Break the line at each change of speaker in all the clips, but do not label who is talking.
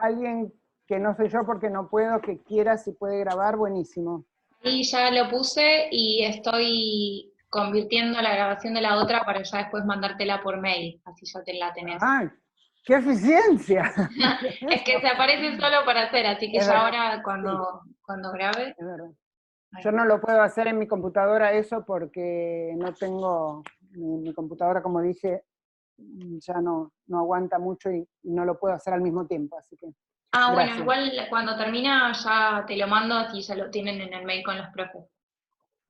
alguien que no soy yo porque no puedo, que quiera, si puede grabar, buenísimo.
Y ya lo puse y estoy convirtiendo la grabación de la otra para ya después mandártela por mail, así ya te la tenés.
¡Ay, qué eficiencia!
Es que se aparece solo para hacer, así que
Es
ya
verdad,
ahora
sí,
cuando grabe.
es verdad.
Ahí
Yo no
está.
lo puedo hacer en mi computadora eso porque no tengo, mi computadora, como dije, ya no aguanta mucho y no lo puedo hacer al mismo tiempo, así que
Ah, bueno,
gracias.
igual cuando termina ya te lo mando, así ya lo tienen en el mail con los profes.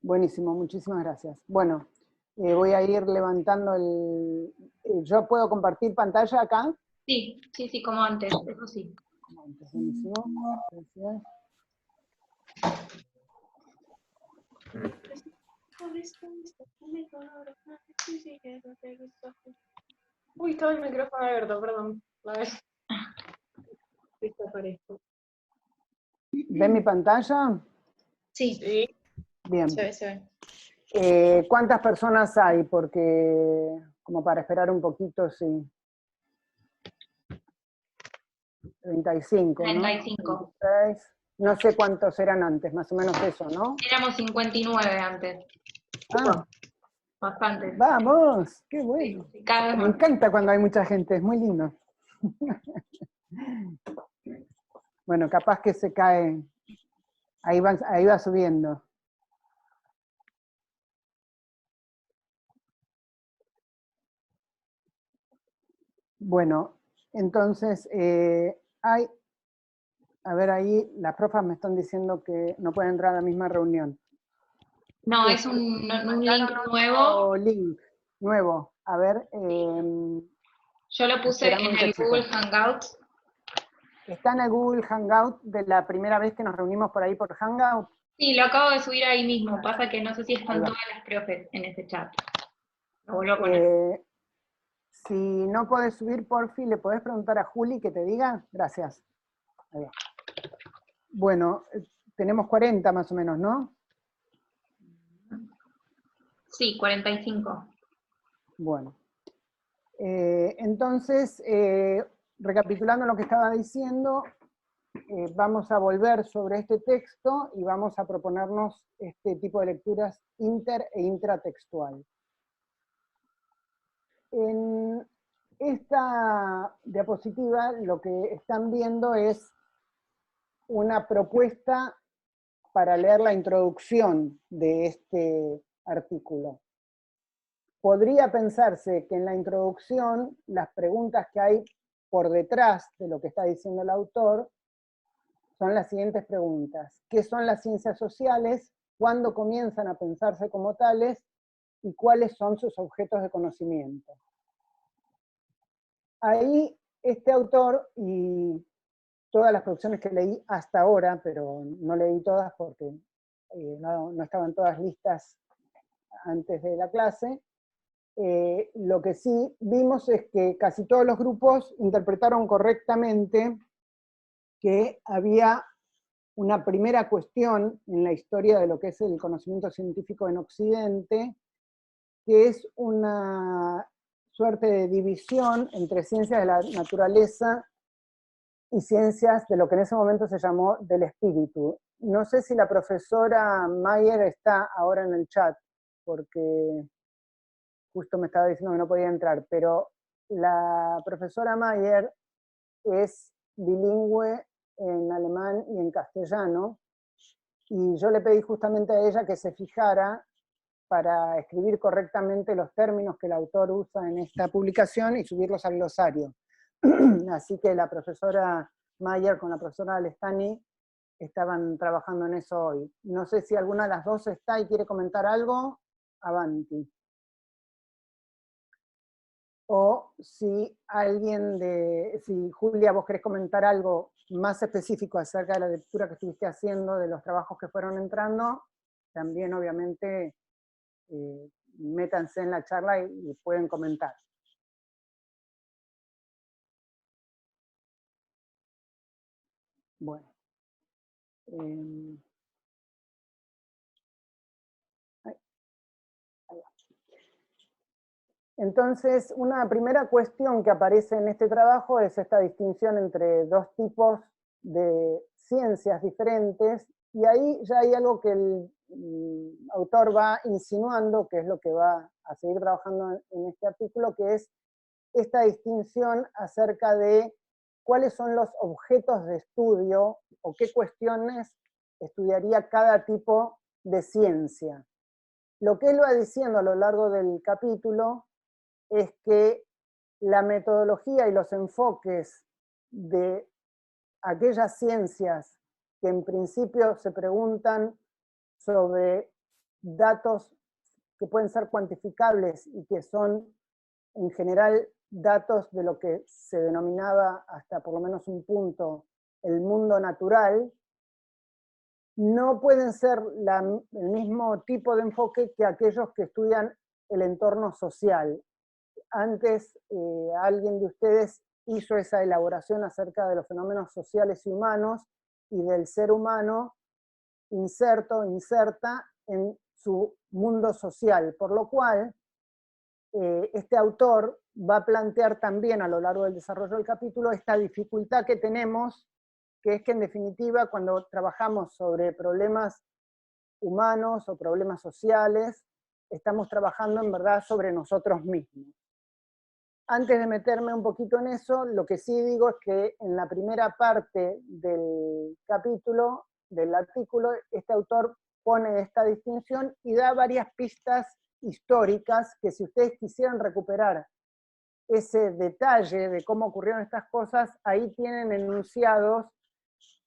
Buenísimo, muchísimas gracias. Bueno, voy a ir levantando ¿yo puedo compartir pantalla acá?
Sí, sí, sí, como antes, eso sí.
Buenísimo, gracias.
Uy, estaba el micrófono abierto, perdón. A ver. Desaparezco.
¿Ven mi pantalla?
Sí,
Sí,
Bien.
se ve, se ve.
¿Cuántas personas hay? Porque, como para esperar un poquito, sí. 35, ¿no?
35.
36. No sé cuántos eran antes, más o menos eso, ¿no?
Éramos 59 antes,
Ah,
bastantes.
vamos, qué
Sí,
bueno.
sí, cada vez
Me
más.
encanta cuando hay mucha gente, es muy lindo. Bueno, capaz que se cae, ahí va subiendo. Bueno, entonces, a ver ahí, las profas me están diciendo que no pueden entrar a la misma reunión.
No, es
Este,
un link
mandaron
nuevo.
otro link nuevo. A ver,
Yo lo puse
esperame
en
un
el Google
cachito.
Hangouts.
¿Está en el Google Hangout de la primera vez que nos reunimos por ahí por Hangout?
Sí, lo acabo de subir ahí mismo. Pasa que no sé si
Ahí
están
va.
todas las profes en ese chat. Lo vuelvo a poner.
Eh, si no podés subir, porfi, le podés preguntar a Juli que te diga. Gracias. Ahí va. Bueno, tenemos 40 más o menos, ¿no?
Sí, 45.
Bueno. Entonces, recapitulando lo que estaba diciendo, vamos a volver sobre este texto y vamos a proponernos este tipo de lecturas inter e intratextual. En esta diapositiva lo que están viendo es una propuesta para leer la introducción de este artículo. Podría pensarse que en la introducción las preguntas que hay por detrás de lo que está diciendo el autor son las siguientes preguntas. ¿Qué son las ciencias sociales? ¿Cuándo comienzan a pensarse como tales? ¿Y cuáles son sus objetos de conocimiento? Ahí este autor, y todas las producciones que leí hasta ahora, pero no leí todas porque no estaban todas listas antes de la clase, lo que sí vimos es que casi todos los grupos interpretaron correctamente que había una primera cuestión en la historia de lo que es el conocimiento científico en Occidente, que es una suerte de división entre ciencias de la naturaleza y ciencias de lo que en ese momento se llamó del espíritu. No sé si la profesora Mayer está ahora en el chat, porque justo me estaba diciendo que no podía entrar, pero la profesora Mayer es bilingüe en alemán y en castellano, y yo le pedí justamente a ella que se fijara para escribir correctamente los términos que el autor usa en esta publicación y subirlos al glosario. Así que la profesora Mayer con la profesora Alestani estaban trabajando en eso hoy. No sé si alguna de las dos está y quiere comentar algo, avanti. O si si Julia, vos querés comentar algo más específico acerca de la lectura que estuviste haciendo, de los trabajos que fueron entrando, también obviamente métanse en la charla y pueden comentar. Bueno. Entonces, una primera cuestión que aparece en este trabajo es esta distinción entre dos tipos de ciencias diferentes, y ahí ya hay algo que el autor va insinuando, que es lo que va a seguir trabajando en este artículo, que es esta distinción acerca de cuáles son los objetos de estudio o qué cuestiones estudiaría cada tipo de ciencia. Lo que él va diciendo a lo largo del capítulo es que la metodología y los enfoques de aquellas ciencias que en principio se preguntan sobre datos que pueden ser cuantificables y que son en general datos de lo que se denominaba hasta por lo menos un punto el mundo natural, no pueden ser el mismo tipo de enfoque que aquellos que estudian el entorno social. Antes alguien de ustedes hizo esa elaboración acerca de los fenómenos sociales y humanos y del ser humano inserta en su mundo social, por lo cual este autor va a plantear también a lo largo del desarrollo del capítulo esta dificultad que tenemos, que es que en definitiva cuando trabajamos sobre problemas humanos o problemas sociales, estamos trabajando en verdad sobre nosotros mismos. Antes de meterme un poquito en eso, lo que sí digo es que en la primera parte del capítulo, del artículo, este autor pone esta distinción y da varias pistas históricas que si ustedes quisieran recuperar ese detalle de cómo ocurrieron estas cosas, ahí tienen enunciados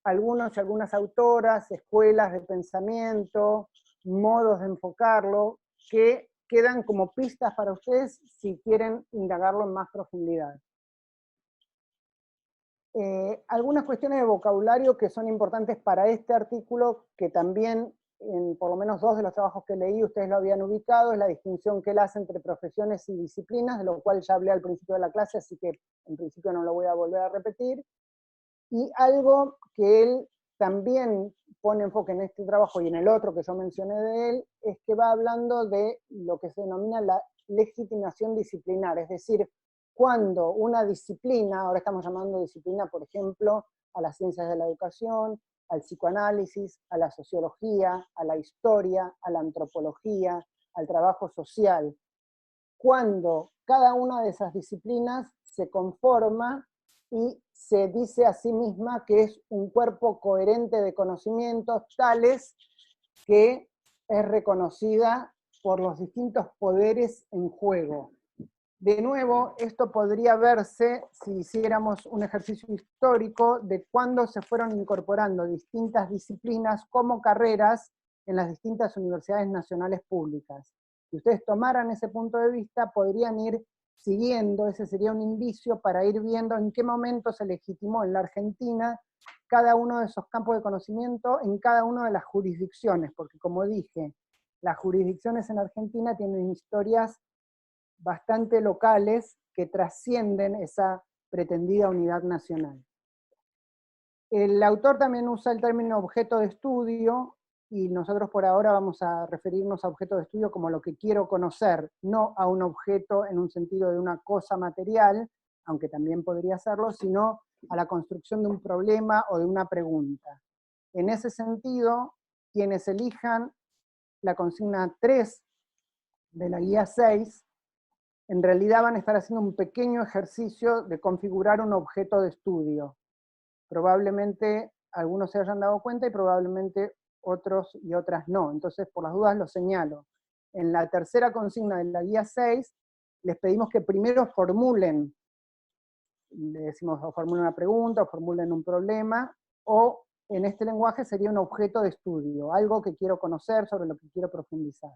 algunos y algunas autoras, escuelas de pensamiento, modos de enfocarlo, que quedan como pistas para ustedes si quieren indagarlo en más profundidad. Algunas cuestiones de vocabulario que son importantes para este artículo, que también en por lo menos dos de los trabajos que leí ustedes lo habían ubicado, es la distinción que él hace entre profesiones y disciplinas, de lo cual ya hablé al principio de la clase, así que en principio no lo voy a volver a repetir. Y algo que él también pone enfoque en este trabajo y en el otro que yo mencioné de él, es que va hablando de lo que se denomina la legitimación disciplinar, es decir, cuando una disciplina, ahora estamos llamando disciplina, por ejemplo, a las ciencias de la educación, al psicoanálisis, a la sociología, a la historia, a la antropología, al trabajo social, cuando cada una de esas disciplinas se conforma y se dice a sí misma que es un cuerpo coherente de conocimientos tales que es reconocida por los distintos poderes en juego. De nuevo, esto podría verse si hiciéramos un ejercicio histórico de cuándo se fueron incorporando distintas disciplinas como carreras en las distintas universidades nacionales públicas. Si ustedes tomaran ese punto de vista, podrían ir siguiendo, ese sería un indicio para ir viendo en qué momento se legitimó en la Argentina cada uno de esos campos de conocimiento en cada una de las jurisdicciones, porque como dije, las jurisdicciones en Argentina tienen historias bastante locales que trascienden esa pretendida unidad nacional. El autor también usa el término objeto de estudio, y nosotros por ahora vamos a referirnos a objeto de estudio como lo que quiero conocer, no a un objeto en un sentido de una cosa material, aunque también podría serlo, sino a la construcción de un problema o de una pregunta. En ese sentido, quienes elijan la consigna 3 de la guía 6, en realidad van a estar haciendo un pequeño ejercicio de configurar un objeto de estudio. Probablemente algunos se hayan dado cuenta y probablemente otros y otras no. Entonces, por las dudas lo señalo. En la tercera consigna de la guía 6, les pedimos que primero formulen, le decimos o formulen una pregunta, o formulen un problema, o en este lenguaje sería un objeto de estudio, algo que quiero conocer, sobre lo que quiero profundizar.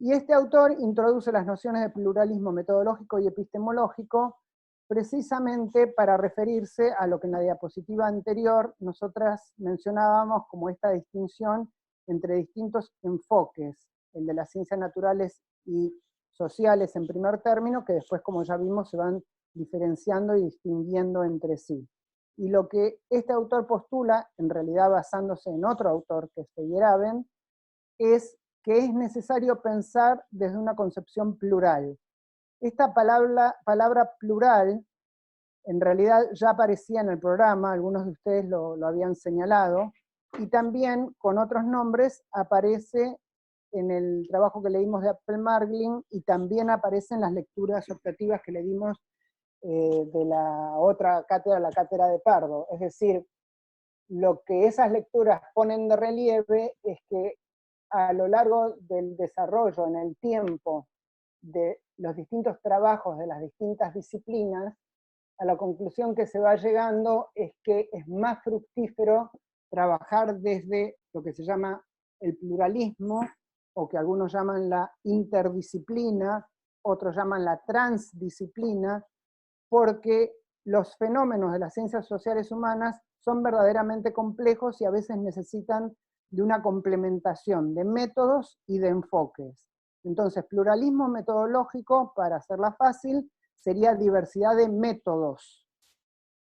Y este autor introduce las nociones de pluralismo metodológico y epistemológico precisamente para referirse a lo que en la diapositiva anterior nosotras mencionábamos como esta distinción entre distintos enfoques, el de las ciencias naturales y sociales en primer término, que después, como ya vimos, se van diferenciando y distinguiendo entre sí. Y lo que este autor postula, en realidad basándose en otro autor que es Feyerabend, es que es necesario pensar desde una concepción plural. Esta palabra plural, en realidad ya aparecía en el programa, algunos de ustedes lo habían señalado, y también con otros nombres aparece en el trabajo que leímos de Appel-Margling, y también aparece en las lecturas optativas que le dimos de la otra cátedra, la cátedra de Pardo. Es decir, lo que esas lecturas ponen de relieve es que a lo largo del desarrollo en el tiempo de los distintos trabajos de las distintas disciplinas, a la conclusión que se va llegando es que es más fructífero trabajar desde lo que se llama el pluralismo, o que algunos llaman la interdisciplina, otros llaman la transdisciplina, porque los fenómenos de las ciencias sociales humanas son verdaderamente complejos y a veces necesitan de una complementación de métodos y de enfoques. Entonces, pluralismo metodológico, para hacerla fácil, sería diversidad de métodos,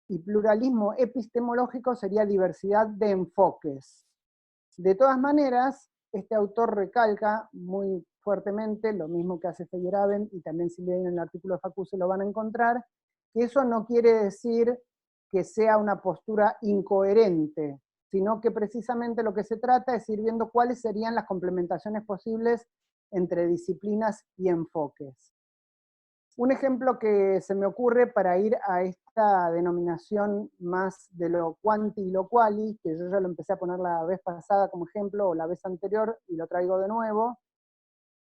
y pluralismo epistemológico sería diversidad de enfoques. De todas maneras, este autor recalca muy fuertemente, lo mismo que hace Feyerabend, y también si leen el artículo de Facu se lo van a encontrar, que eso no quiere decir que sea una postura incoherente, sino que precisamente lo que se trata es ir viendo cuáles serían las complementaciones posibles entre disciplinas y enfoques. Un ejemplo que se me ocurre para ir a esta denominación más de lo quanti y lo quali, que yo ya lo empecé a poner la vez pasada como ejemplo, o la vez anterior, y lo traigo de nuevo,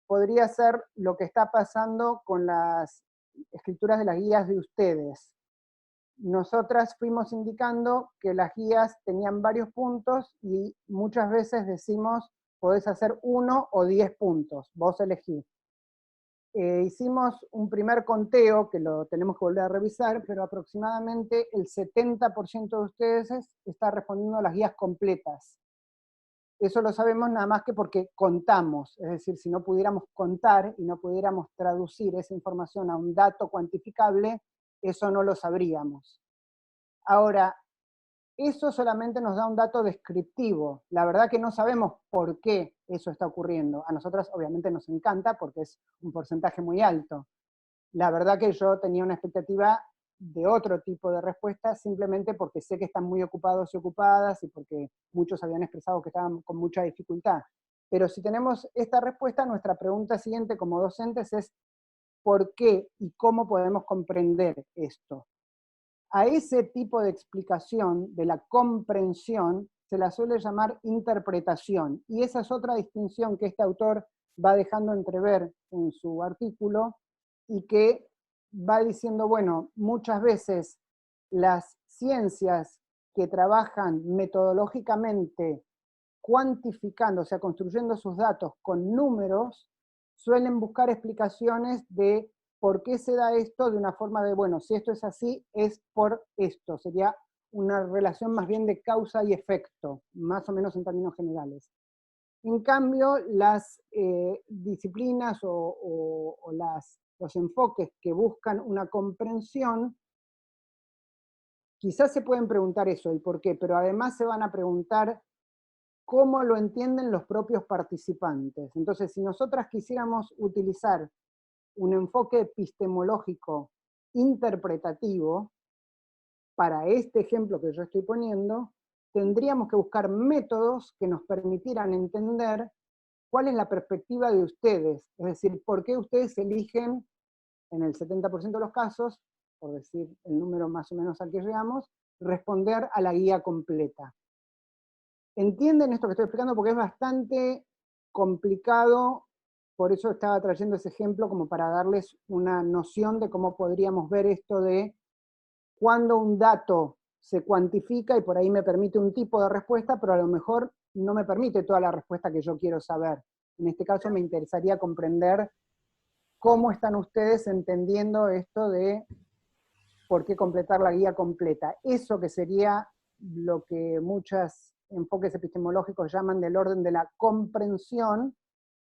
podría ser lo que está pasando con las escrituras de las guías de ustedes. Nosotras fuimos indicando que las guías tenían varios puntos, y muchas veces decimos, podés hacer 1 o 10 puntos, vos elegís. Hicimos un primer conteo, que lo tenemos que volver a revisar, pero aproximadamente el 70% de ustedes está respondiendo a las guías completas. Eso lo sabemos nada más que porque contamos, es decir, si no pudiéramos contar y no pudiéramos traducir esa información a un dato cuantificable, eso no lo sabríamos. Ahora, eso solamente nos da un dato descriptivo. La verdad que no sabemos por qué eso está ocurriendo. A nosotros obviamente nos encanta porque es un porcentaje muy alto. La verdad que yo tenía una expectativa de otro tipo de respuesta, simplemente porque sé que están muy ocupados y ocupadas, y porque muchos habían expresado que estaban con mucha dificultad. Pero si tenemos esta respuesta, nuestra pregunta siguiente como docentes es ¿por qué y cómo podemos comprender esto? A ese tipo de explicación de la comprensión se la suele llamar interpretación, y esa es otra distinción que este autor va dejando entrever en su artículo, y que va diciendo, bueno, muchas veces las ciencias que trabajan metodológicamente cuantificando, o sea, construyendo sus datos con números, suelen buscar explicaciones de por qué se da esto de una forma de, bueno, si esto es así, es por esto. Sería una relación más bien de causa y efecto, más o menos en términos generales. En cambio, las disciplinas o los enfoques que buscan una comprensión, quizás se pueden preguntar eso, el por qué, pero además se van a preguntar cómo lo entienden los propios participantes. Entonces, si nosotras quisiéramos utilizar un enfoque epistemológico interpretativo, para este ejemplo que yo estoy poniendo, tendríamos que buscar métodos que nos permitieran entender cuál es la perspectiva de ustedes, es decir, por qué ustedes eligen, en el 70% de los casos, por decir el número más o menos al que llegamos, responder a la guía completa. ¿Entienden esto que estoy explicando? Porque es bastante complicado, por eso estaba trayendo ese ejemplo como para darles una noción de cómo podríamos ver esto de cuando un dato se cuantifica y por ahí me permite un tipo de respuesta, pero a lo mejor no me permite toda la respuesta que yo quiero saber. En este caso me interesaría comprender cómo están ustedes entendiendo esto de por qué completar la guía completa. Eso que sería lo que muchos enfoques epistemológicos llaman del orden de la comprensión,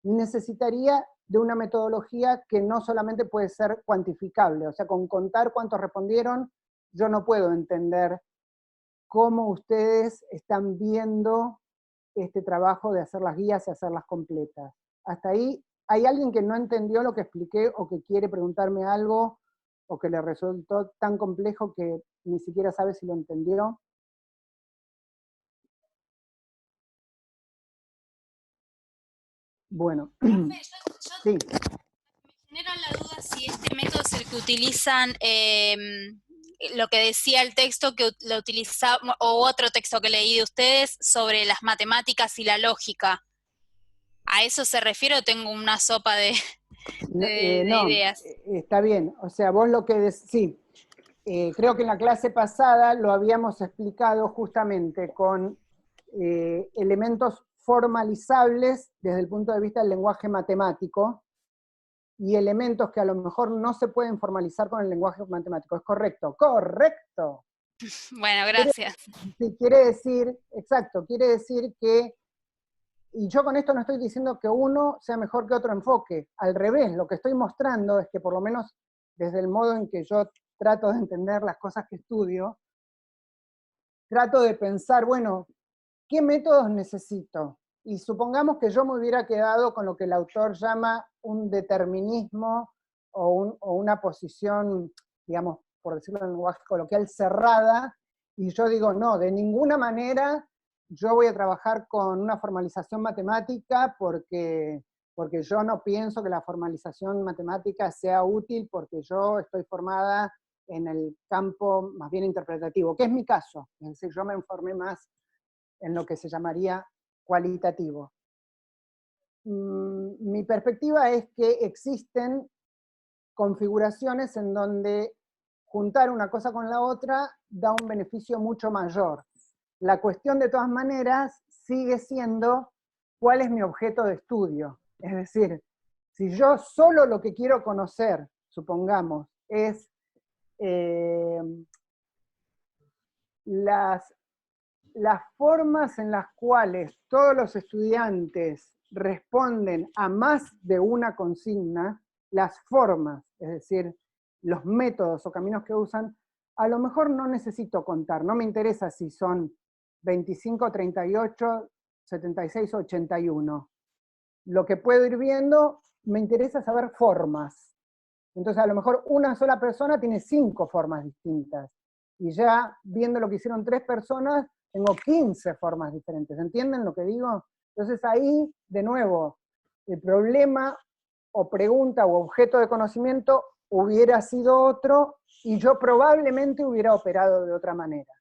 necesitaría de una metodología que no solamente puede ser cuantificable, o sea, con contar cuántos respondieron, yo no puedo entender cómo ustedes están viendo este trabajo de hacer las guías y hacerlas completas. Hasta ahí ¿Hay alguien que no entendió lo que expliqué o que quiere preguntarme algo o que le resultó tan complejo que ni siquiera sabe si lo entendió? Bueno,
Profe,
sí.
me genera la duda si este método es el que utilizan, lo que decía el texto que lo utilizaba, o otro texto que leí de ustedes sobre las matemáticas y la lógica. ¿A eso se refiere o tengo una sopa de
No,
ideas?
está bien. O sea, vos lo que sí, creo que en la clase pasada lo habíamos explicado justamente con elementos formalizables desde el punto de vista del lenguaje matemático y elementos que a lo mejor no se pueden formalizar con el lenguaje matemático. ¿Es correcto? ¡Correcto!
Bueno, gracias.
Quiere decir, exacto, quiere decir que, y yo con esto no estoy diciendo que uno sea mejor que otro enfoque, al revés, lo que estoy mostrando es que por lo menos desde el modo en que yo trato de entender las cosas que estudio, trato de pensar, bueno, ¿qué métodos necesito? Y supongamos que yo me hubiera quedado con lo que el autor llama un determinismo o una posición, digamos, por decirlo en lenguaje coloquial, cerrada, y yo digo, no, de ninguna manera yo voy a trabajar con una formalización matemática porque yo no pienso que la formalización matemática sea útil porque yo estoy formada en el campo más bien interpretativo, que es mi caso, es decir, yo me formé más en lo que se llamaría cualitativo. Mi perspectiva es que existen configuraciones en donde juntar una cosa con la otra da un beneficio mucho mayor. La cuestión de todas maneras sigue siendo cuál es mi objeto de estudio. Es decir, si yo solo lo que quiero conocer, supongamos, es las formas en las cuales todos los estudiantes responden a más de una consigna, las formas, es decir, los métodos o caminos que usan, a lo mejor no necesito contar, no me interesa si son 25, 38, 76 o 81. Lo que puedo ir viendo, me interesa saber formas. Entonces a lo mejor una sola persona tiene 5 formas distintas. Y ya viendo lo que hicieron 3 personas, tengo 15 formas diferentes. ¿Entienden lo que digo? Entonces ahí, de nuevo, el problema o pregunta o objeto de conocimiento hubiera sido otro y yo probablemente hubiera operado de otra manera.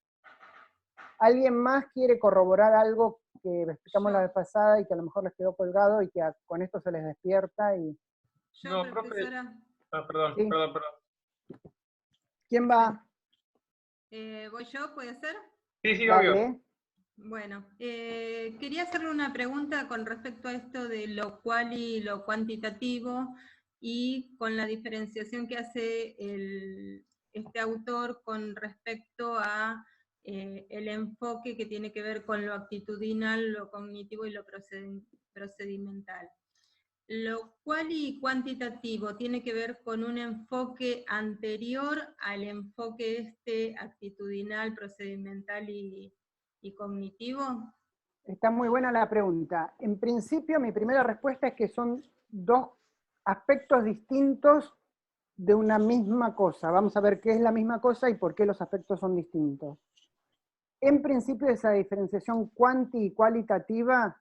¿Alguien más quiere corroborar algo que explicamos la vez pasada y que a lo mejor les quedó colgado y que con esto se les despierta?
No, profesora. Perdón,
¿Sí?
perdón.
¿Quién va?
¿Voy yo? ¿Puede ser?
Sí,
Dale.
obvio.
Bueno, quería hacerle una pregunta con respecto a esto de lo cual y lo cuantitativo y con la diferenciación que hace este autor con respecto a el enfoque que tiene que ver con lo actitudinal, lo cognitivo y lo procedimental. Lo cual y cuantitativo tiene que ver con un enfoque anterior al enfoque actitudinal, procedimental y cognitivo.
Está muy buena la pregunta. En principio, mi primera respuesta es que son 2 aspectos distintos de una misma cosa. Vamos a ver qué es la misma cosa y por qué los aspectos son distintos. En principio, esa diferenciación cuanti y cualitativa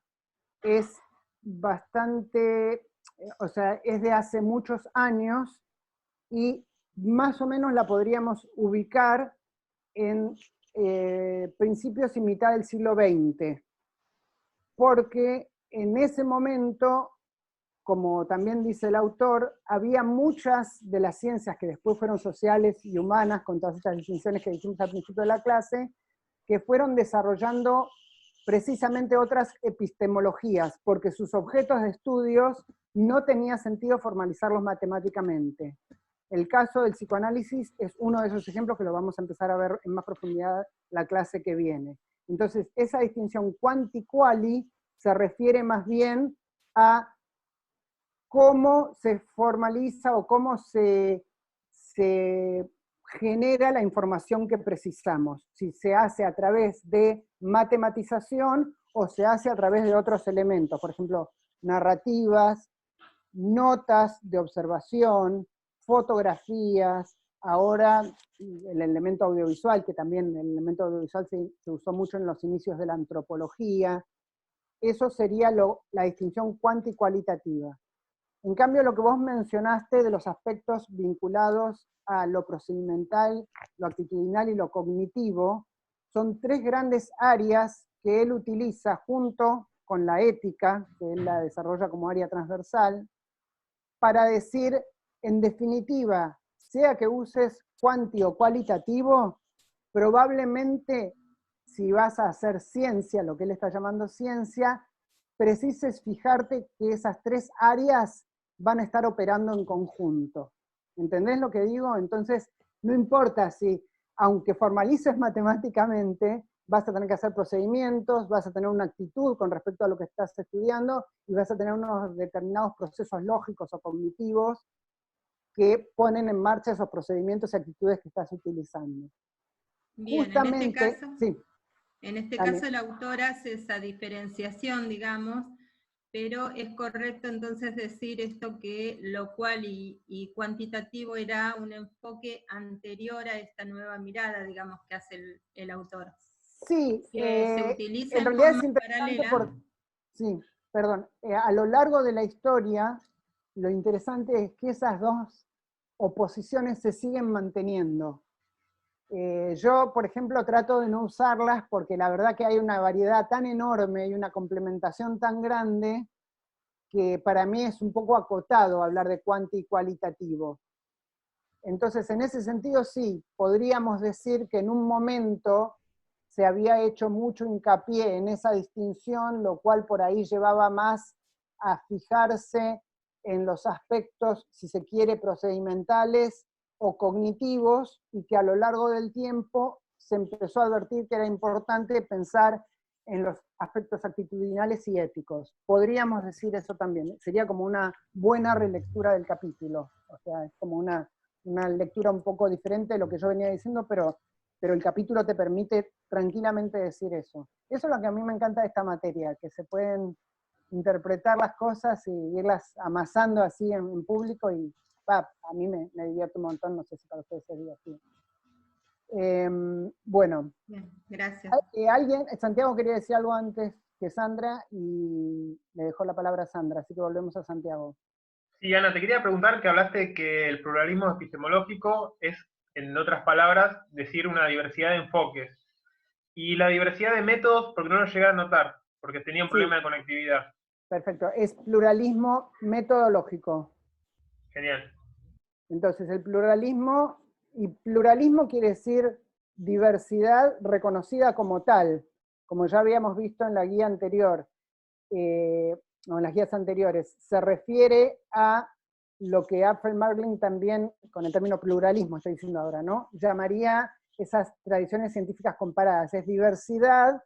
es bastante, o sea, es de hace muchos años y más o menos la podríamos ubicar en principios y mitad del siglo XX, porque en ese momento, como también dice el autor, había muchas de las ciencias que después fueron sociales y humanas, con todas estas distinciones que dijimos al principio de la clase, que fueron desarrollando precisamente otras epistemologías, porque sus objetos de estudios no tenía sentido formalizarlos matemáticamente. El caso del psicoanálisis es uno de esos ejemplos que lo vamos a empezar a ver en más profundidad la clase que viene. Entonces, esa distinción quanti-quali se refiere más bien a cómo se formaliza o cómo se genera la información que precisamos, si se hace a través de matematización o se hace a través de otros elementos, por ejemplo, narrativas, notas de observación, fotografías, ahora el elemento audiovisual, que también el elemento audiovisual se usó mucho en los inicios de la antropología. Eso sería la distinción cuanti-cualitativa. En cambio, lo que vos mencionaste de los aspectos vinculados a lo procedimental, lo actitudinal y lo cognitivo, son tres grandes áreas que él utiliza junto con la ética, que él la desarrolla como área transversal, para decir, en definitiva, sea que uses cuanti o cualitativo, probablemente si vas a hacer ciencia, lo que él está llamando ciencia, precises fijarte que esas tres áreas van a estar operando en conjunto. ¿Entendés lo que digo? Entonces, no importa si, aunque formalices matemáticamente, vas a tener que hacer procedimientos, vas a tener una actitud con respecto a lo que estás estudiando, y vas a tener unos determinados procesos lógicos o cognitivos que ponen en marcha esos procedimientos y actitudes que estás utilizando.
Bien,
justamente,
en este caso el autor hace esa diferenciación, digamos, pero es correcto entonces decir esto que lo cual y cuantitativo era un enfoque anterior a esta nueva mirada, digamos, que hace el autor.
Sí,
que se utiliza
en realidad es
forma
interesante
paralela.
sí, perdón, a lo largo de la historia, lo interesante es que esas dos oposiciones se siguen manteniendo. Yo, por ejemplo, trato de no usarlas porque la verdad que hay una variedad tan enorme y una complementación tan grande que para mí es un poco acotado hablar de cuanti y cualitativo. Entonces, en ese sentido, sí, podríamos decir que en un momento se había hecho mucho hincapié en esa distinción, lo cual por ahí llevaba más a fijarse en los aspectos, si se quiere, procedimentales o cognitivos, y que a lo largo del tiempo se empezó a advertir que era importante pensar en los aspectos actitudinales y éticos. Podríamos decir eso también, sería como una buena relectura del capítulo, o sea, es como una lectura un poco diferente de lo que yo venía diciendo, pero el capítulo te permite tranquilamente decir eso. Eso es lo que a mí me encanta de esta materia, que se pueden interpretar las cosas y irlas amasando así en público, y a mí me divierte un montón, no sé si para ustedes es divertido. Bueno.
Bien, gracias.
Santiago quería decir algo antes que Sandra, y le dejó la palabra a Sandra, así que volvemos a Santiago.
Sí, Ana, te quería preguntar que hablaste que el pluralismo epistemológico es, en otras palabras, decir una diversidad de enfoques. Y la diversidad de métodos, porque no lo llegué a notar, porque tenía un problema de conectividad.
Perfecto, es pluralismo metodológico.
Genial.
Entonces, el pluralismo, y pluralismo quiere decir diversidad reconocida como tal, como ya habíamos visto en la guía anterior, o en las guías anteriores, se refiere a lo que Apfel Margling también, con el término pluralismo estoy diciendo ahora, ¿no?, llamaría esas tradiciones científicas comparadas. Es diversidad,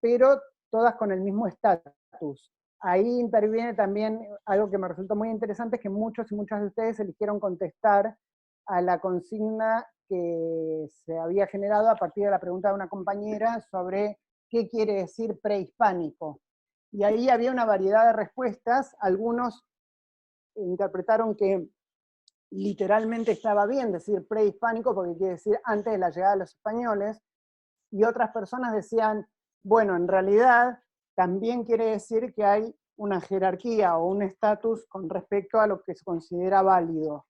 pero todas con el mismo estatus. Ahí interviene también algo que me resultó muy interesante, es que muchos y muchas de ustedes eligieron contestar a la consigna que se había generado a partir de la pregunta de una compañera sobre qué quiere decir prehispánico. Y ahí había una variedad de respuestas. Algunos interpretaron que literalmente estaba bien decir prehispánico porque quiere decir antes de la llegada de los españoles, y otras personas decían, bueno, en realidad también quiere decir que hay una jerarquía o un estatus con respecto a lo que se considera válido.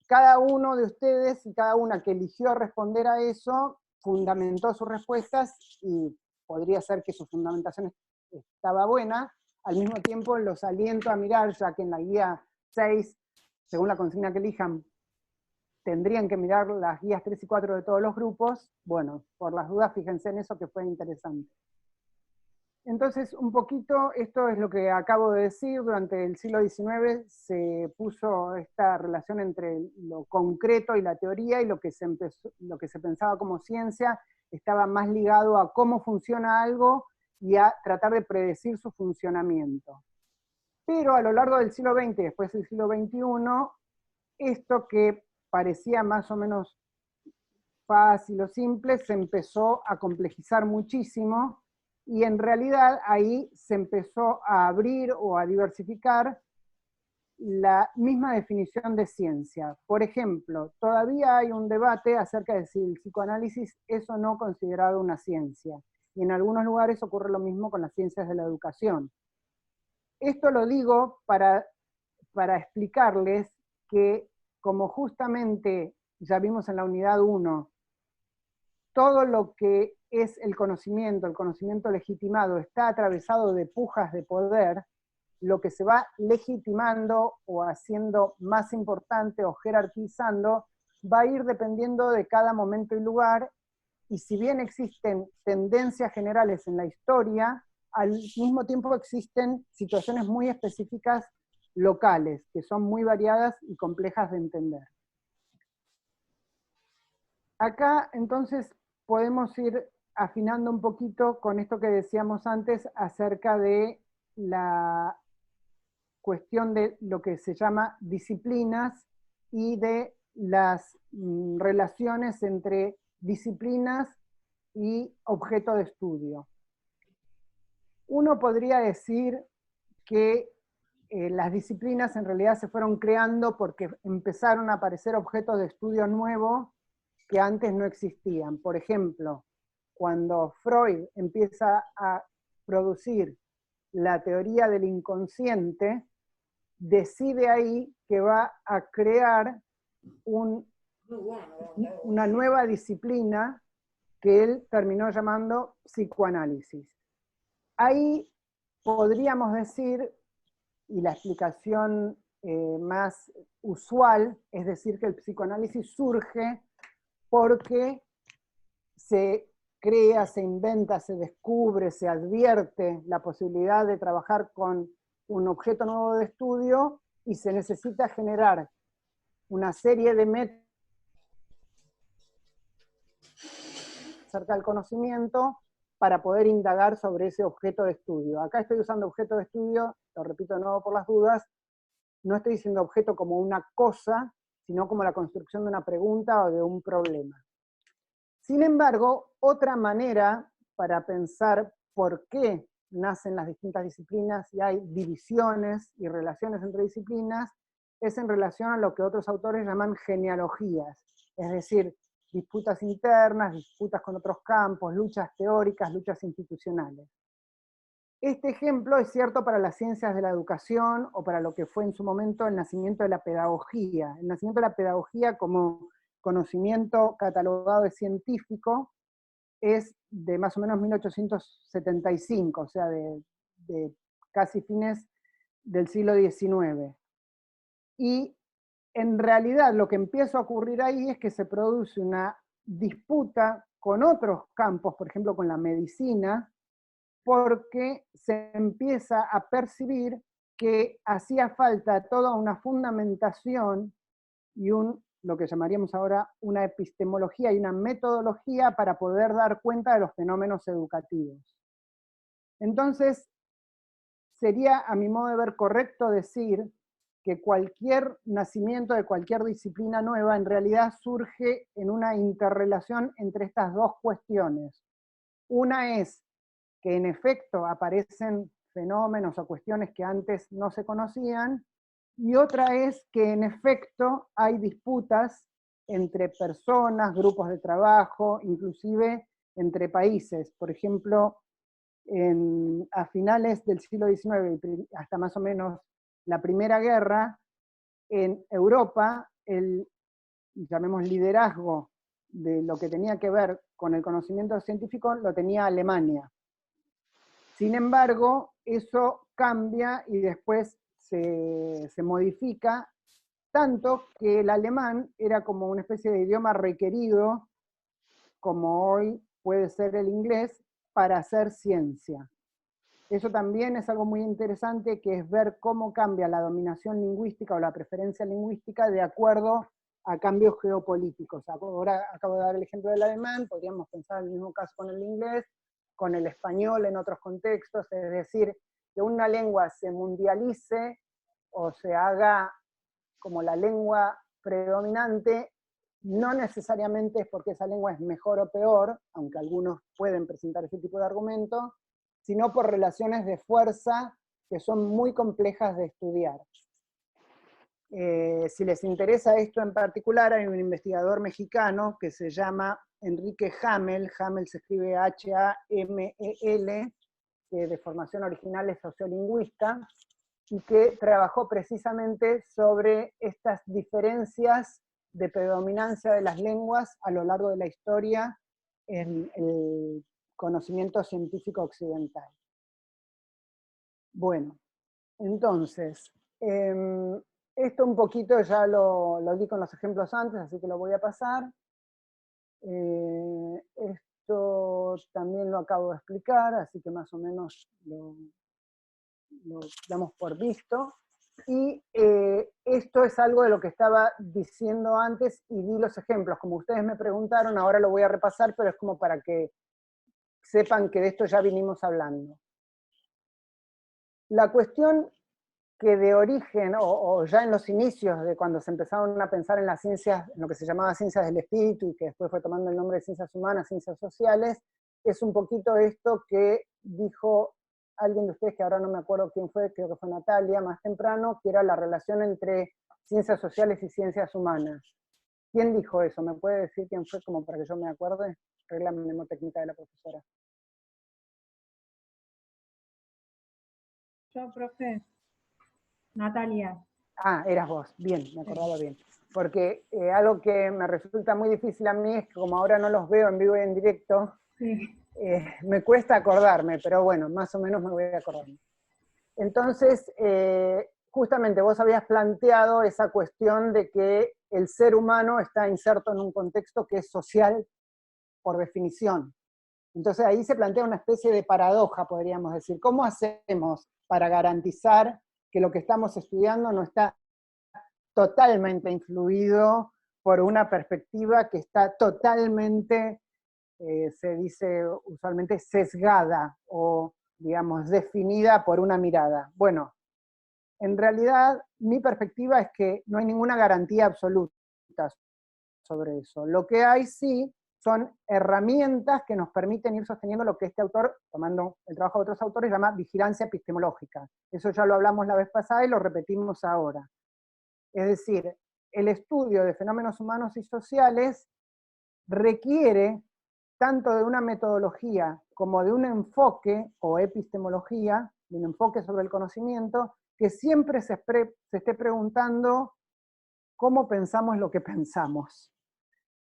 Cada uno de ustedes y cada una que eligió responder a eso fundamentó sus respuestas, y podría ser que su fundamentación estaba buena. Al mismo tiempo los aliento a mirar, ya que en la guía 6, según la consigna que elijan, tendrían que mirar las guías 3 y 4 de todos los grupos. Bueno, por las dudas, fíjense en eso, que fue interesante. Entonces, un poquito, esto es lo que acabo de decir. Durante el siglo XIX se puso esta relación entre lo concreto y la teoría, y lo que se pensaba como ciencia estaba más ligado a cómo funciona algo y a tratar de predecir su funcionamiento. Pero a lo largo del siglo XX y después del siglo XXI, esto que parecía más o menos fácil o simple se empezó a complejizar muchísimo, y en realidad ahí se empezó a abrir o a diversificar la misma definición de ciencia. Por ejemplo, todavía hay un debate acerca de si el psicoanálisis es o no considerado una ciencia. Y en algunos lugares ocurre lo mismo con las ciencias de la educación. Esto lo digo para explicarles que, como justamente ya vimos en la unidad 1, todo lo que es el conocimiento legitimado, está atravesado de pujas de poder, lo que se va legitimando o haciendo más importante o jerarquizando, va a ir dependiendo de cada momento y lugar, y si bien existen tendencias generales en la historia, al mismo tiempo existen situaciones muy específicas locales, que son muy variadas y complejas de entender. Acá, entonces, podemos ir afinando un poquito con esto que decíamos antes acerca de la cuestión de lo que se llama disciplinas y de las relaciones entre disciplinas y objeto de estudio. Uno podría decir que las disciplinas en realidad se fueron creando porque empezaron a aparecer objetos de estudio nuevos que antes no existían. Por ejemplo, cuando Freud empieza a producir la teoría del inconsciente, decide ahí que va a crear una nueva disciplina que él terminó llamando psicoanálisis. Ahí podríamos decir, y la explicación más usual, es decir, que el psicoanálisis surge porque se crea, se inventa, se descubre, se advierte la posibilidad de trabajar con un objeto nuevo de estudio y se necesita generar una serie de métodos acerca del conocimiento para poder indagar sobre ese objeto de estudio. Acá estoy usando objeto de estudio, lo repito de nuevo por las dudas, no estoy diciendo objeto como una cosa, sino como la construcción de una pregunta o de un problema. Sin embargo, otra manera para pensar por qué nacen las distintas disciplinas y hay divisiones y relaciones entre disciplinas, es en relación a lo que otros autores llaman genealogías, es decir, disputas internas, disputas con otros campos, luchas teóricas, luchas institucionales. Este ejemplo es cierto para las ciencias de la educación o para lo que fue en su momento el nacimiento de la pedagogía. El nacimiento de la pedagogía como conocimiento catalogado de científico es de más o menos 1875, o sea, de casi fines del siglo XIX. Y en realidad lo que empieza a ocurrir ahí es que se produce una disputa con otros campos, por ejemplo con la medicina, porque se empieza a percibir que hacía falta toda una fundamentación y lo que llamaríamos ahora una epistemología y una metodología para poder dar cuenta de los fenómenos educativos. Entonces, sería, a mi modo de ver, correcto decir que cualquier nacimiento de cualquier disciplina nueva en realidad surge en una interrelación entre estas dos cuestiones. Una es que en efecto aparecen fenómenos o cuestiones que antes no se conocían, y otra es que en efecto hay disputas entre personas, grupos de trabajo, inclusive entre países. Por ejemplo, a finales del siglo XIX, hasta más o menos la Primera Guerra, en Europa, el, llamemos, liderazgo de lo que tenía que ver con el conocimiento científico lo tenía Alemania. Sin embargo, eso cambia y después se modifica, tanto que el alemán era como una especie de idioma requerido, como hoy puede ser el inglés, para hacer ciencia. Eso también es algo muy interesante, que es ver cómo cambia la dominación lingüística o la preferencia lingüística de acuerdo a cambios geopolíticos. Ahora acabo de dar el ejemplo del alemán, podríamos pensar el mismo caso con el inglés, con el español en otros contextos, es decir, que una lengua se mundialice o se haga como la lengua predominante, no necesariamente es porque esa lengua es mejor o peor, aunque algunos pueden presentar ese tipo de argumento, sino por relaciones de fuerza que son muy complejas de estudiar. Si les interesa esto en particular, hay un investigador mexicano que se llama Enrique Hamel, Hamel se escribe H-A-M-E-L, que de formación original es sociolingüista, y que trabajó precisamente sobre estas diferencias de predominancia de las lenguas a lo largo de la historia en el conocimiento científico occidental. Bueno, entonces, esto un poquito ya lo di con los ejemplos antes, así que lo voy a pasar. Esto también lo acabo de explicar, así que más o menos lo damos por visto. Y esto es algo de lo que estaba diciendo antes y di los ejemplos. Como ustedes me preguntaron, ahora lo voy a repasar, pero es como para que sepan que de esto ya vinimos hablando. La cuestión que de origen, o ya en los inicios de cuando se empezaron a pensar en las ciencias, en lo que se llamaba ciencias del espíritu, y que después fue tomando el nombre de ciencias humanas, ciencias sociales, es un poquito esto que dijo alguien de ustedes, que ahora no me acuerdo quién fue, creo que fue Natalia, más temprano, que era la relación entre ciencias sociales y ciencias humanas. ¿Quién dijo eso? ¿Me puede decir quién fue, como para que yo me acuerde? Regla mnemotécnica de la profesora.
Yo, profe. Natalia.
Ah, eras vos, bien, me acordaba bien. Porque algo que me resulta muy difícil a mí es que como ahora no los veo en vivo y en directo,
Sí.
Me cuesta acordarme, pero bueno, más o menos me voy a acordar. Entonces, justamente vos habías planteado esa cuestión de que el ser humano está inserto en un contexto que es social por definición. Entonces ahí se plantea una especie de paradoja, podríamos decir. ¿Cómo hacemos para garantizar que lo que estamos estudiando no está totalmente influido por una perspectiva que está totalmente, se dice usualmente, sesgada o, digamos, definida por una mirada? Bueno, en realidad mi perspectiva es que no hay ninguna garantía absoluta sobre eso. Lo que hay sí son herramientas que nos permiten ir sosteniendo lo que este autor, tomando el trabajo de otros autores, llama vigilancia epistemológica. Eso ya lo hablamos la vez pasada y lo repetimos ahora. Es decir, el estudio de fenómenos humanos y sociales requiere tanto de una metodología como de un enfoque o epistemología, de un enfoque sobre el conocimiento, que siempre se esté preguntando cómo pensamos lo que pensamos.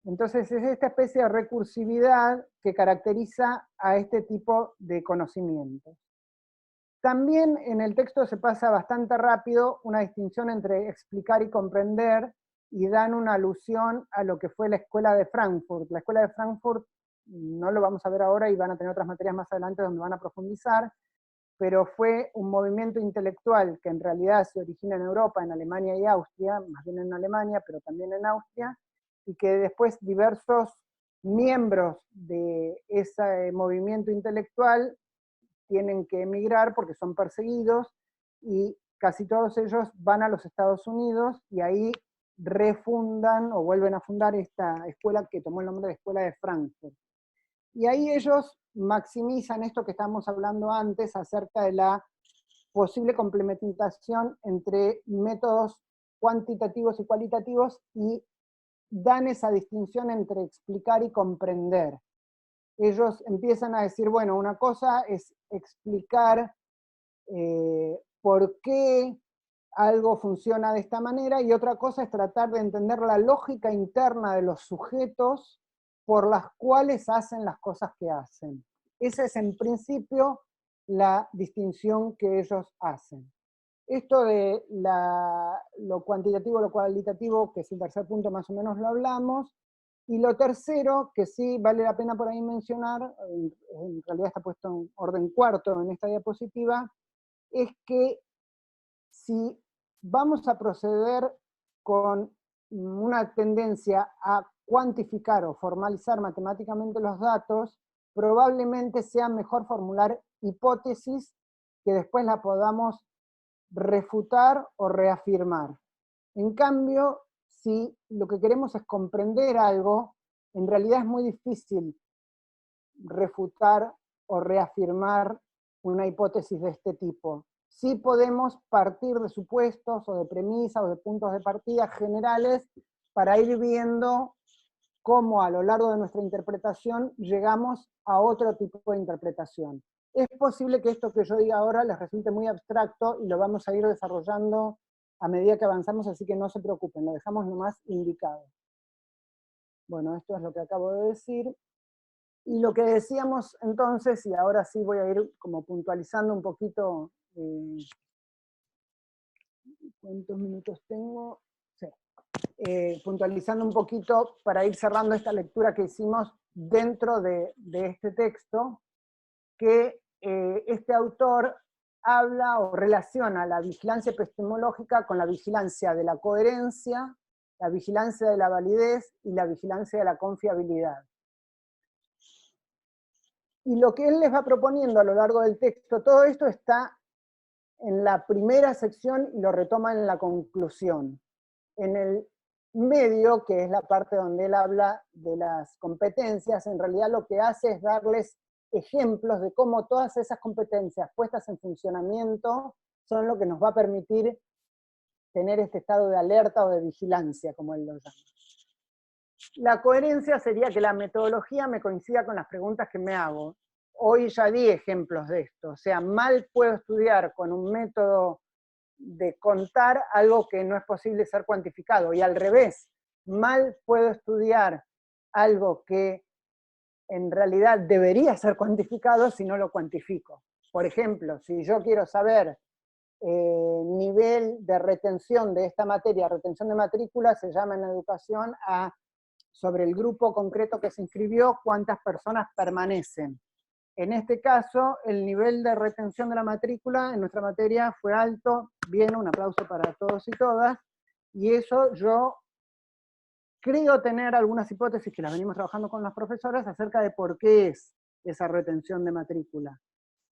Entonces es esta especie de recursividad que caracteriza a este tipo de conocimientos. También en el texto se pasa bastante rápido una distinción entre explicar y comprender, y dan una alusión a lo que fue la Escuela de Frankfurt. La Escuela de Frankfurt no lo vamos a ver ahora y van a tener otras materias más adelante donde van a profundizar, pero fue un movimiento intelectual que en realidad se origina en Europa, en Alemania y Austria, más bien en Alemania, pero también en Austria, y que después diversos miembros de ese movimiento intelectual tienen que emigrar porque son perseguidos, y casi todos ellos van a los Estados Unidos y ahí refundan o vuelven a fundar esta escuela que tomó el nombre de Escuela de Frankfurt. Y ahí ellos maximizan esto que estábamos hablando antes acerca de la posible complementación entre métodos cuantitativos y cualitativos, y dan esa distinción entre explicar y comprender. Ellos empiezan a decir, bueno, una cosa es explicar por qué algo funciona de esta manera, y otra cosa es tratar de entender la lógica interna de los sujetos por las cuales hacen las cosas que hacen. Esa es en principio la distinción que ellos hacen. Esto de lo cuantitativo, lo cualitativo, que es el tercer punto, más o menos lo hablamos. Y lo tercero, que sí vale la pena por ahí mencionar, en realidad está puesto en orden cuarto en esta diapositiva, es que si vamos a proceder con una tendencia a cuantificar o formalizar matemáticamente los datos, probablemente sea mejor formular hipótesis que después la podamos refutar o reafirmar. En cambio, si lo que queremos es comprender algo, en realidad es muy difícil refutar o reafirmar una hipótesis de este tipo. sí podemos partir de supuestos o de premisas o de puntos de partida generales para ir viendo cómo a lo largo de nuestra interpretación llegamos a otro tipo de interpretación. Es posible que esto que yo diga ahora les resulte muy abstracto y lo vamos a ir desarrollando a medida que avanzamos, así que no se preocupen, lo dejamos nomás indicado. Bueno, esto es lo que acabo de decir. Y lo que decíamos entonces, y ahora sí voy a ir como puntualizando un poquito, ¿cuántos minutos tengo? Sí. Puntualizando un poquito para ir cerrando esta lectura que hicimos dentro de este texto, que este autor habla o relaciona la vigilancia epistemológica con la vigilancia de la coherencia, la vigilancia de la validez y la vigilancia de la confiabilidad. Y lo que él les va proponiendo a lo largo del texto, todo esto está en la primera sección y lo retoma en la conclusión. En el medio, que es la parte donde él habla de las competencias, en realidad lo que hace es darles ejemplos de cómo todas esas competencias puestas en funcionamiento son lo que nos va a permitir tener este estado de alerta o de vigilancia, como él lo llama. La coherencia sería que la metodología me coincida con las preguntas que me hago. Hoy ya di ejemplos de esto, o sea, mal puedo estudiar con un método de contar algo que no es posible ser cuantificado, y al revés, mal puedo estudiar algo que en realidad debería ser cuantificado si no lo cuantifico. Por ejemplo, si yo quiero saber nivel de retención de esta materia, retención de matrícula, se llama en educación sobre el grupo concreto que se inscribió, cuántas personas permanecen. En este caso, el nivel de retención de la matrícula en nuestra materia fue alto, bien, un aplauso para todos y todas, y eso yo creo tener algunas hipótesis que las venimos trabajando con las profesoras acerca de por qué es esa retención de matrícula.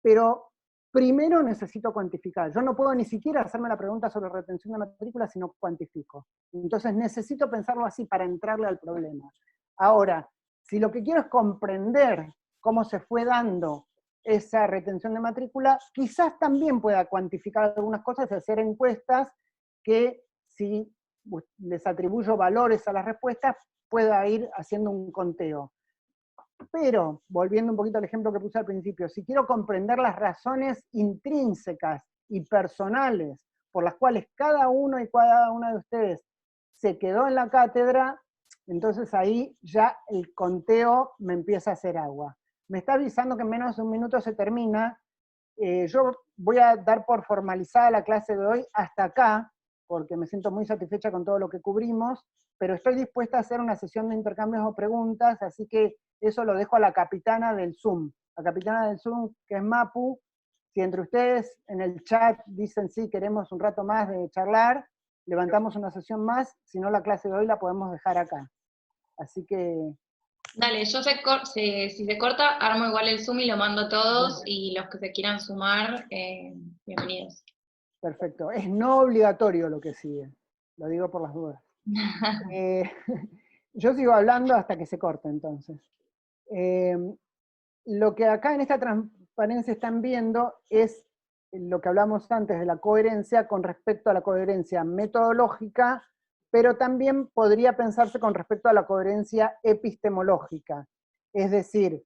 Pero primero necesito cuantificar. Yo no puedo ni siquiera hacerme la pregunta sobre retención de matrícula si no cuantifico. Entonces necesito pensarlo así para entrarle al problema. Ahora, si lo que quiero es comprender cómo se fue dando esa retención de matrícula, quizás también pueda cuantificar algunas cosas y hacer encuestas que, si les atribuyo valores a las respuestas, pueda ir haciendo un conteo. Pero, volviendo un poquito al ejemplo que puse al principio, si quiero comprender las razones intrínsecas y personales por las cuales cada uno y cada una de ustedes se quedó en la cátedra, entonces ahí ya el conteo me empieza a hacer agua. Me está avisando que en menos de un minuto se termina. Yo voy a dar por formalizada la clase de hoy hasta acá, porque me siento muy satisfecha con todo lo que cubrimos, pero estoy dispuesta a hacer una sesión de intercambios o preguntas, así que eso lo dejo a la capitana del Zoom. La capitana del Zoom, que es Mapu, si entre ustedes en el chat dicen sí, queremos un rato más de charlar, levantamos una sesión más, si no la clase de hoy la podemos dejar acá. Así que...
Dale, yo si se corta, armo igual el Zoom y lo mando a todos, y los que se quieran sumar, bienvenidos.
Perfecto, es no obligatorio lo que sigue, lo digo por las dudas. Yo sigo hablando hasta que se corte entonces. Lo que acá en esta transparencia están viendo es lo que hablamos antes de la coherencia con respecto a la coherencia metodológica, pero también podría pensarse con respecto a la coherencia epistemológica. Es decir,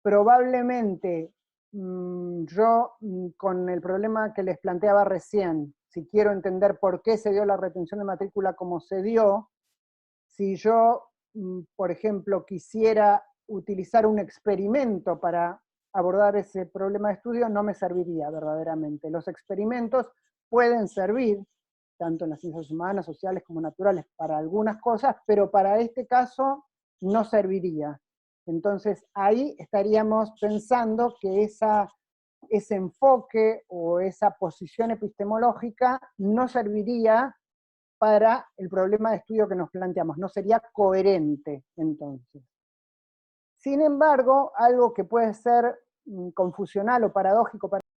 probablemente yo con el problema que les planteaba recién, si quiero entender por qué se dio la retención de matrícula como se dio, si yo, por ejemplo, quisiera utilizar un experimento para abordar ese problema de estudio, no me serviría verdaderamente. Los experimentos pueden servir, tanto en las ciencias humanas, sociales como naturales, para algunas cosas, pero para este caso no serviría. Entonces ahí estaríamos pensando que ese enfoque o esa posición epistemológica no serviría para el problema de estudio que nos planteamos, no sería coherente entonces. Sin embargo, algo que puede ser confusional o paradójico para